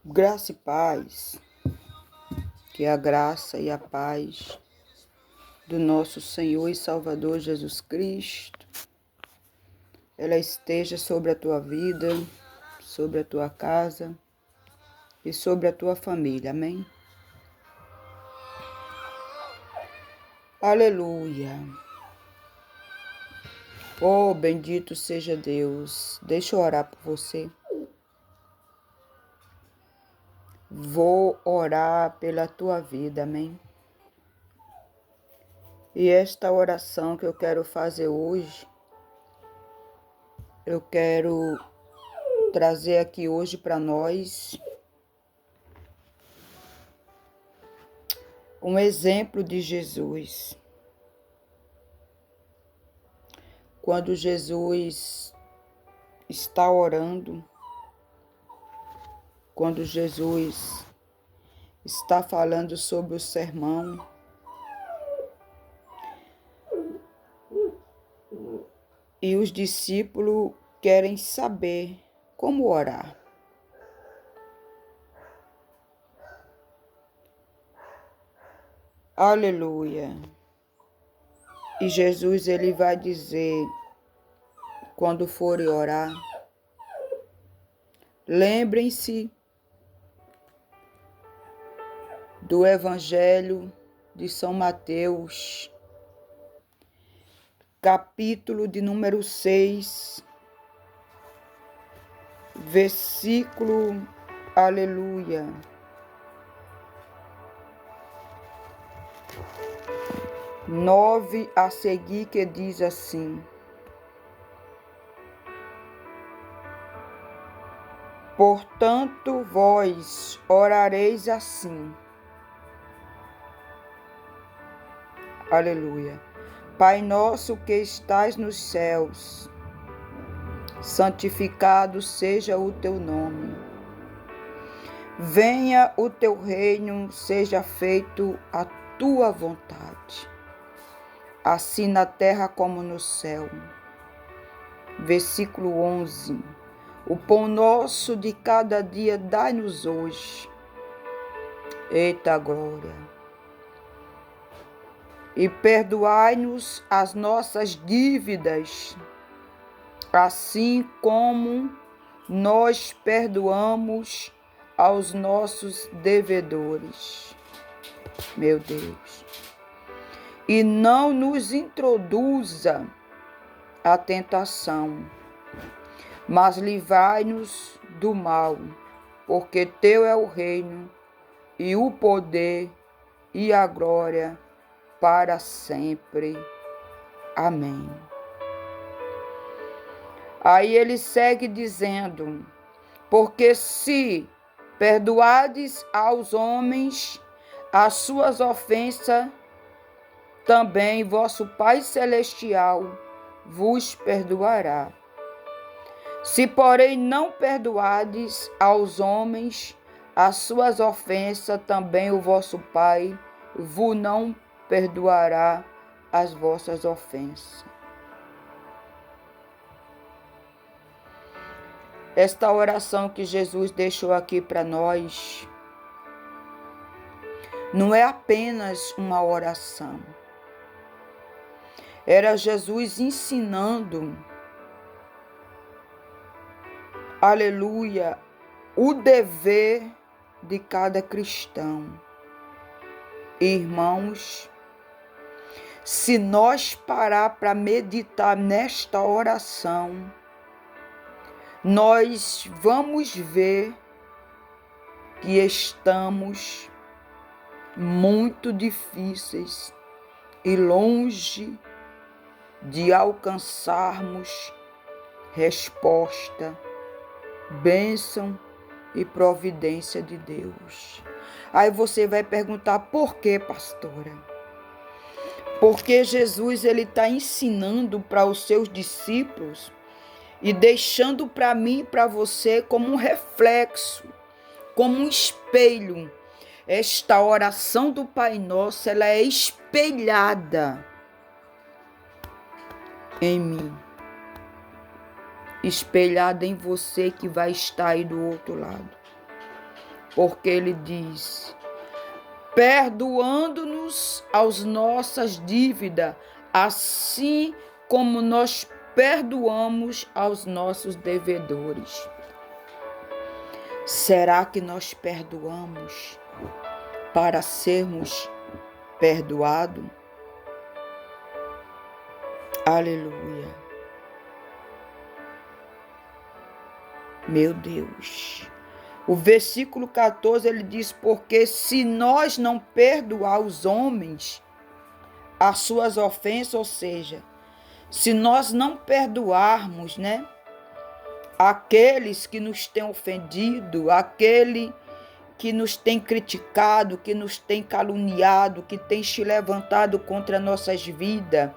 Graça e paz, que a graça e a paz do nosso Senhor e Salvador Jesus Cristo, ela esteja sobre a tua vida, sobre a tua casa e sobre a tua família, amém? Aleluia! Oh, bendito seja Deus! Deixa eu orar por você. Vou orar pela tua vida, amém? E esta oração que eu quero fazer hoje, eu quero trazer aqui hoje para nós um exemplo de Jesus. Quando Jesus está orando, quando Jesus está falando sobre o sermão, e os discípulos querem saber como orar. Aleluia! E Jesus, ele vai dizer, quando forem orar, lembrem-se do Evangelho de São Mateus, capítulo de número 6, versículo, aleluia, 9 a seguir, que diz assim: portanto, vós orareis assim, aleluia, Pai nosso que estais nos céus, santificado seja o teu nome. Venha o teu reino, seja feito a tua vontade, assim na terra como no céu. Versículo 11. O pão nosso de cada dia dai-nos hoje. Eita glória! E perdoai-nos as nossas dívidas, assim como nós perdoamos aos nossos devedores. Meu Deus. E não nos introduza a tentação, mas livrai-nos do mal, porque teu é o reino, e o poder, e a glória, para sempre. Amém. Aí ele segue dizendo, porque se perdoardes aos homens as suas ofensas, também vosso Pai Celestial vos perdoará. Se, porém, não perdoardes aos homens as suas ofensas, também o vosso Pai vos não perdoará as vossas ofensas. Esta oração que Jesus deixou aqui para nós não é apenas uma oração. Era Jesus ensinando, aleluia, o dever de cada cristão. Irmãos, se nós parar para meditar nesta oração, nós vamos ver que estamos muito difíceis e longe de alcançarmos resposta, bênção e providência de Deus. Aí você vai perguntar, por que, pastora? Porque Jesus, ele está ensinando para os seus discípulos e deixando para mim e para você como um reflexo, como um espelho. Esta oração do Pai Nosso, ela é espelhada em mim, espelhada em você que vai estar aí do outro lado. porque ele diz: perdoando-nos as nossas dívidas, assim como nós perdoamos aos nossos devedores. Será que nós perdoamos para sermos perdoados? Aleluia. Meu Deus. O versículo 14, ele diz: porque se nós não perdoar os homens as suas ofensas, ou seja, se nós não perdoarmos, né, aqueles que nos têm ofendido, aquele que nos tem criticado, que nos tem caluniado, que tem se levantado contra nossas vidas,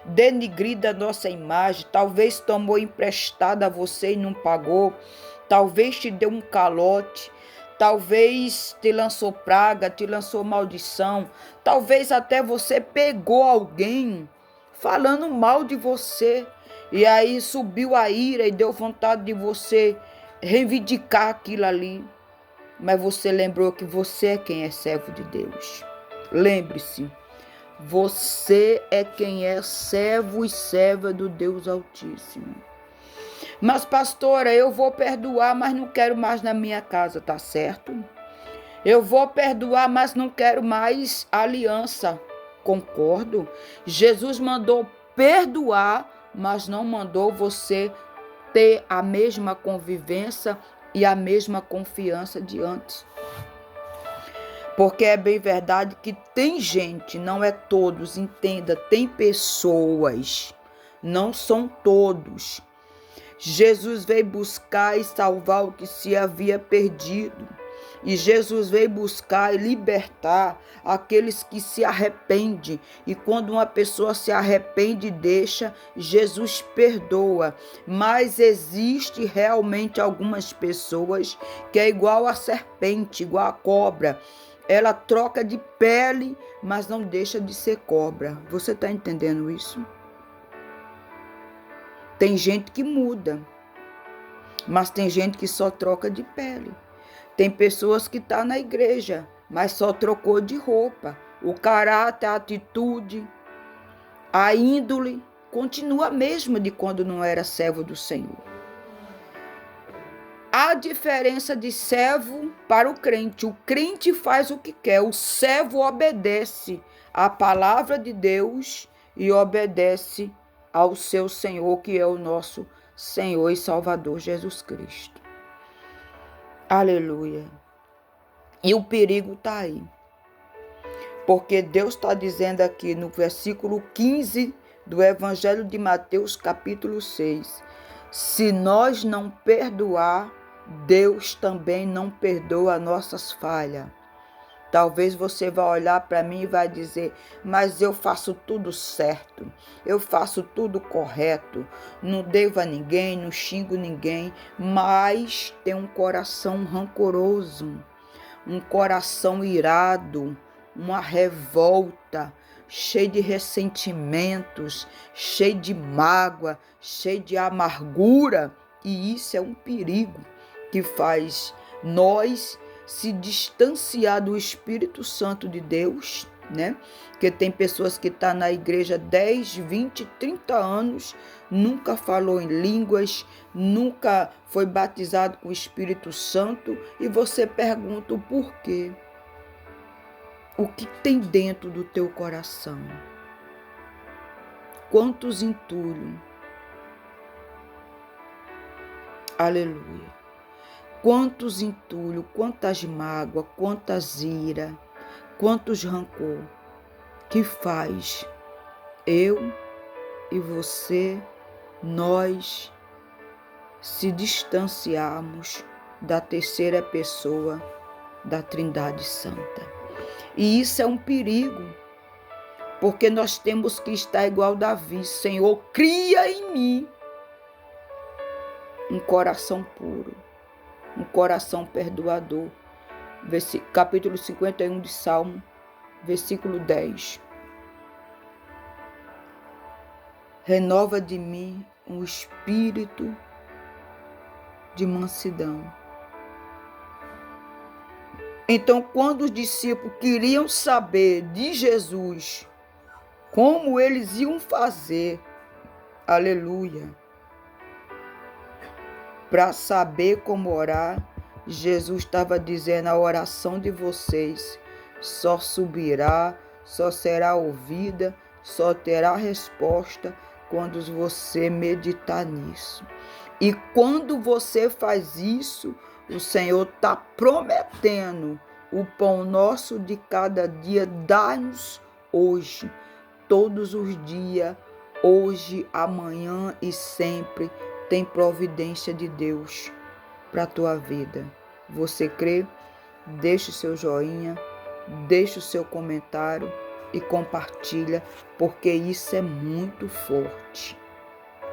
denigrido a nossa imagem, talvez tomou emprestado a você e não pagou, talvez te deu um calote, talvez te lançou praga, te lançou maldição, talvez até você pegou alguém falando mal de você, e aí subiu a ira e deu vontade de você reivindicar aquilo ali. Mas você lembrou que você é quem é servo de Deus. Lembre-se, você é quem é servo e serva do Deus Altíssimo. Mas, pastora, eu vou perdoar, mas não quero mais na minha casa, tá certo? Eu vou perdoar, mas não quero mais aliança. Concordo. Jesus mandou perdoar, mas não mandou você ter a mesma convivência e a mesma confiança de antes. Porque é bem verdade que tem gente, não é todos, entenda, tem pessoas, não são todos. Jesus veio buscar e salvar o que se havia perdido. E Jesus veio buscar e libertar aqueles que se arrependem. E quando uma pessoa se arrepende e deixa, Jesus perdoa. Mas existe realmente algumas pessoas que é igual a serpente, igual a cobra. Ela troca de pele, mas não deixa de ser cobra. Você está entendendo isso? Tem gente que muda, mas tem gente que só troca de pele. Tem pessoas que estão na igreja, mas só trocou de roupa. O caráter, a atitude, a índole continua a mesma de quando não era servo do Senhor. A diferença de servo para o crente. O crente faz o que quer, o servo obedece à palavra de Deus e obedece ao seu Senhor, que é o nosso Senhor e Salvador Jesus Cristo. Aleluia. E o perigo está aí. Porque Deus está dizendo aqui no versículo 15 do Evangelho de Mateus, capítulo 6. Se nós não perdoar, Deus também não perdoa nossas falhas. Talvez você vá olhar para mim e vai dizer: mas eu faço tudo certo, eu faço tudo correto, não devo a ninguém, não xingo ninguém, mas tem um coração rancoroso, um coração irado, uma revolta, cheio de ressentimentos, cheio de mágoa, cheio de amargura. E isso é um perigo que faz nós se distanciar do Espírito Santo de Deus, né? Porque tem pessoas que estão na igreja 10, 20, 30 anos, nunca falou em línguas, nunca foi batizado com o Espírito Santo, e você pergunta o porquê. O que tem dentro do teu coração? Quantos entulhos? Aleluia. Quantos entulhos, quantas mágoas, quantas ira, quantos rancor que faz eu e você, nós se distanciarmos da terceira pessoa da Trindade Santa. E isso é um perigo, porque nós temos que estar igual Davi. Senhor, cria em mim um coração puro, um coração perdoador. Capítulo 51 de Salmo, versículo 10. Renova de mim um espírito de mansidão. Então, quando os discípulos queriam saber de Jesus como eles iam fazer, aleluia, para saber como orar, Jesus estava dizendo: a oração de vocês só subirá, só será ouvida, só terá resposta quando você meditar nisso. E quando você faz isso, o Senhor está prometendo o pão nosso de cada dia, dá-nos hoje, todos os dias, hoje, amanhã e sempre, tem providência de Deus para a tua vida. Você crê? Deixe o seu joinha, deixe o seu comentário e compartilha, porque isso é muito forte.